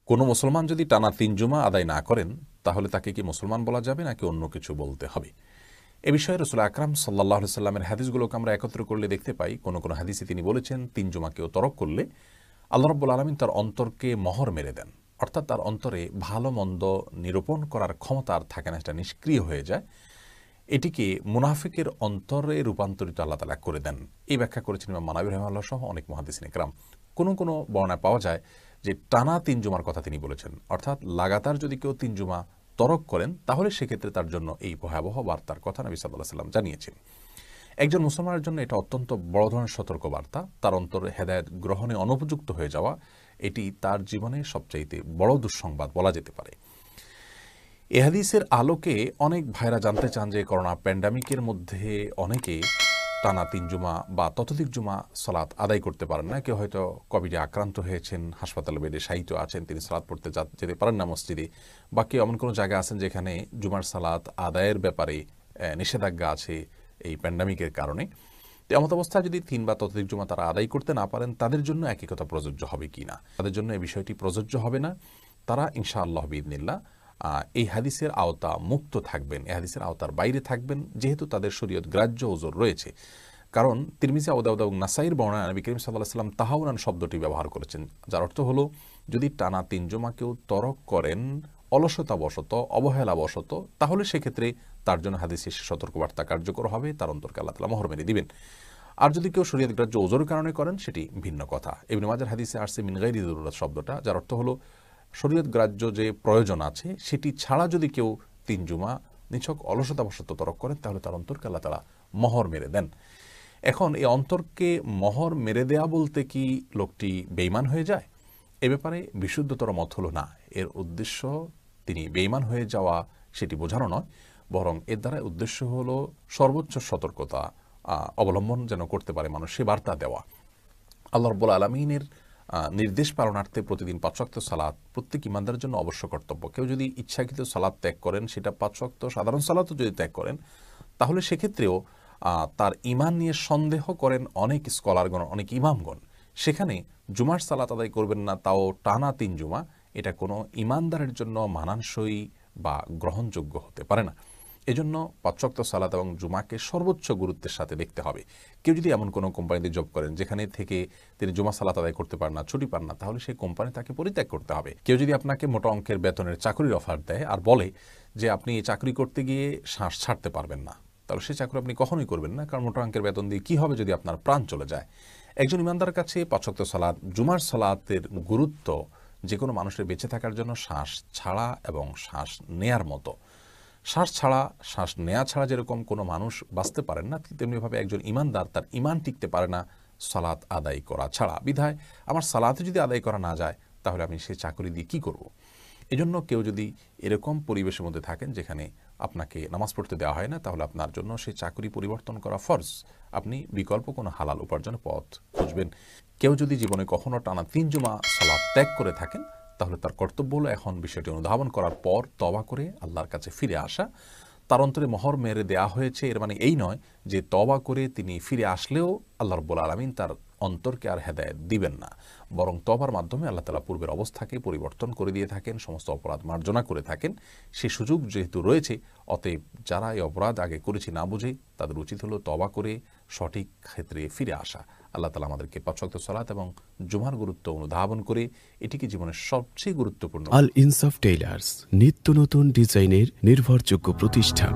কোনো মুসলমান যদি টানা 3 জুমা আদায় না করেন তাহলে তাকে কি মুসলমান বলা যাবে নাকি অন্য কিছু বলতে হবে? এ বিষয়ে রাসূল আকরাম সাল্লাল্লাহু আলাইহি সাল্লামের হাদিসগুলোকে আমরা একত্র করলে দেখতে পাই, কোন কোন হাদিসে তিনি বলেছেন 3 জুমাকেও তরক করলে আল্লাহ রাব্বুল আলামিন তার অন্তরকে মোহর মেরে দেন। অর্থাৎ তার অন্তরে ভালো মন্দ নিরূপণ করার ক্ষমতা আর থাকে না, সেটা নিষ্ক্রিয় হয়ে যায়। এটিকে মুনাফিকের অন্তরে রূপান্তরিত আল্লাহ তাআলা করে দেন। এই ব্যাখ্যা করেছেন ইমাম মানাবী রাহিমাহুল্লাহ সহ অনেক মুহাদ্দিসিন ইকরাম। কোনো বর্ণনায় পাওয়া যায় যে টানা 3 জুমার কথা তিনি বলেছেন, অর্থাৎ লাগাতার যদি কেউ 3 জুমা তরক করেন তাহলে সেক্ষেত্রে তার জন্য এই ভয়াবহ বার্তার কথা নবী সাল্লাল্লাহু আলাইহি ওয়াসাল্লাম জানিয়েছেন। একজন মুসলমানের জন্য এটা অত্যন্ত বড় ধরনের সতর্ক বার্তা। তার অন্তরে হেদায়েত গ্রহণে অনুপযুক্ত হয়ে যাওয়া, এটি তার জীবনে সবচাইতে বড় দুঃসংবাদ বলা যেতে পারে। এ হাদিসের আলোকে অনেক ভাইরা জানতে চান যে করোনা প্যান্ডামিকের মধ্যে অনেকে টানা 3 জুমা বা ততোধিক জুমা সালাত আদায় করতে পারেন না। কেউ হয়তো কোভিডে আক্রান্ত হয়েছেন, হাসপাতালে বেডে শায়িত আছেন, তিনি সালাত পড়তে যেতে পারেন না মসজিদে, বা কেউ এমন কোনো জায়গায় আছেন যেখানে জুমার সালাত আদায়ের ব্যাপারে নিষেধাজ্ঞা আছে এই প্যান্ডামিকের কারণে। তো এমত অবস্থায় যদি 3 বা ততোধিক জুমা তারা আদায় করতে না পারেন, তাদের জন্য একই কথা প্রযোজ্য হবে কি না? তাদের জন্য এই বিষয়টি প্রযোজ্য হবে না। তারা ইনশাআল্লাহ বিইذনিল্লাহ এই হাদিসের আওতা মুক্ত থাকবেন, এই হাদিসের আওতার বাইরে থাকবেন, যেহেতু তাদের শরীয়ত গ্রাহ্য ওজর রয়েছে। কারণ তিরমিজি, আবু দাউদ এবং নাসাইর বর্ণনায় নবী করিম সাল্লাল্লাহু আলাইহি ওয়াসাল্লাম তাহাউনান শব্দটি ব্যবহার করেছেন, যার অর্থ হলো যদি টানা 3 জুমা কেউ তরক করেন অলসতাবশত, অবহেলাবশত, তাহলে সেক্ষেত্রে তার জন্য হাদিসের সতর্কবার্তা কার্যকর হবে, তার অন্তরকে আল্লাহ তাআলা মোহর মেরে দিবেন। আর যদি কেউ শরীয়ত গ্রাহ্য ওজরের কারণে করেন সেটি ভিন্ন কথা। ইবনে মাজার হাদিসে আসছে মিন গায়রি যুরুরাত শব্দটা, যার অর্থ হলো শরীয়ত গ্রাহ্য যে প্রয়োজন আছে সেটি ছাড়া যদি কেউ 3 জুমা নিছক অলসতাবশত তরক করেন তাহলে তার অন্তরকে আল্লাহ তাআলা মোহর মেরে দেন। এখন এই অন্তরকে মোহর মেরে দেয়া বলতে কি লোকটি বেঈমান হয়ে যায়? এ ব্যাপারে বিশুদ্ধতর মত হলো না। এর উদ্দেশ্য তিনি বেঈমান হয়ে যাওয়া সেটি বোঝানো নয়, বরং এর দ্বারা উদ্দেশ্য হলো সর্বোচ্চ সতর্কতা অবলম্বন যেন করতে পারে মানুষ, সে বার্তা দেওয়া। আল্লাহ রাব্বুল আলামিনের নির্দেশ পালনার্থে প্রতিদিন 5 ওয়াক্ত সালাত প্রত্যেক ইমানদারের জন্য অবশ্য কর্তব্য। কেউ যদি ইচ্ছাকৃত সালাত ত্যাগ করেন, সেটা 5 ওয়াক্ত সাধারণ সালাতও যদি ত্যাগ করেন, তাহলে সেক্ষেত্রেও তার ঈমান নিয়ে সন্দেহ করেন অনেক স্কলারগণ, অনেক ইমামগণ। সেখানে জুমার সালাত আদায় করবেন না, তাও টানা 3 জুমা, এটা কোনো ইমানদারের জন্য মানানসই বা গ্রহণযোগ্য হতে পারে না। এজন্য 5 ওয়াক্ত সালাত এবং জুমাকে সর্বোচ্চ গুরুত্বের সাথে দেখতে হবে। কেউ যদি এমন কোনো কোম্পানিতে জব করেন যেখানে থেকে তিনি জুমা সালাত আদায় করতে পারেন না, ছুটি পান না, তাহলে সেই কোম্পানি তাকে পরিত্যাগ করতে হবে। কেউ যদি আপনাকে মোটা অঙ্কের বেতনের চাকরির অফার দেয় আর বলে যে আপনি এই চাকরি করতে গিয়ে শ্বাস ছাড়তে পারবেন না, তাহলে সেই চাকরি আপনি কখনোই করবেন না, কারণ মোটা অঙ্কের বেতন দিয়ে কী হবে যদি আপনার প্রাণ চলে যায়। একজন ইমানদারের কাছে 5 ওয়াক্ত সালাত, জুমার সালাতের গুরুত্ব যে কোনো মানুষের বেঁচে থাকার জন্য শ্বাস ছাড়া এবং শ্বাস নেয়ার মতো। শ্বাস ছাড়া, শ্বাস নেয়া ছাড়া যেরকম কোনো মানুষ বাঁচতে পারেন না, তেমনিভাবে একজন ইমানদার তার ঈমান টিকতে পারে না সালাত আদায় করা ছাড়া। বিধায় আমার সালাতে যদি আদায় করা না যায় তাহলে আমি সেই চাকরি দিয়ে কী করব? এজন্য কেউ যদি এরকম পরিবেশের মধ্যে থাকেন যেখানে আপনাকে নামাজ পড়তে দেওয়া হয় না, তাহলে আপনার জন্য সেই চাকরি পরিবর্তন করা ফরজ। আপনি বিকল্প কোনো হালাল উপার্জনের পথ খুঁজবেন। কেউ যদি জীবনে কখনো টানা 3 জুমা সালাত ত্যাগ করে থাকেন, তাহলে তার কর্তব্য হলো এখন বিষয়টি অনুধাবন করার পর তওবা করে আল্লাহর কাছে ফিরে আসা। তার অন্তরে মোহর মেরে দেয়া হয়েছে, এর মানে এই নয় যে তওবা করে তিনি ফিরে আসলেও আল্লাহ রাব্বুল আলামিন তার অন্তরকে আর হেদায়েত দিবেন না, বরং তওবার মাধ্যমে আল্লাহ তাআলা পূর্বের অবস্থাকে পরিবর্তন করে দিয়ে থাকেন, সমস্ত অপরাধ মার্জনা করে থাকেন। সেই সুযোগ যেহেতু রয়েছে, অতএব যারা এই অপরাধ আগে করেছে না বুঝে, তাদের উচিত হলো তওবা করে সঠিক ক্ষেত্রে ফিরে আসা। আল্লাহ তাআলা আমাদেরকে 5 ওয়াক্ত সালাত এবং জুমার গুরুত্ব অনুধাবন করে এটিকে জীবনের সবচেয়ে গুরুত্বপূর্ণ আল ইনসাফ টেইলার্স, নিত্য নতুন ডিজাইনের নির্ভরযোগ্য প্রতিষ্ঠান।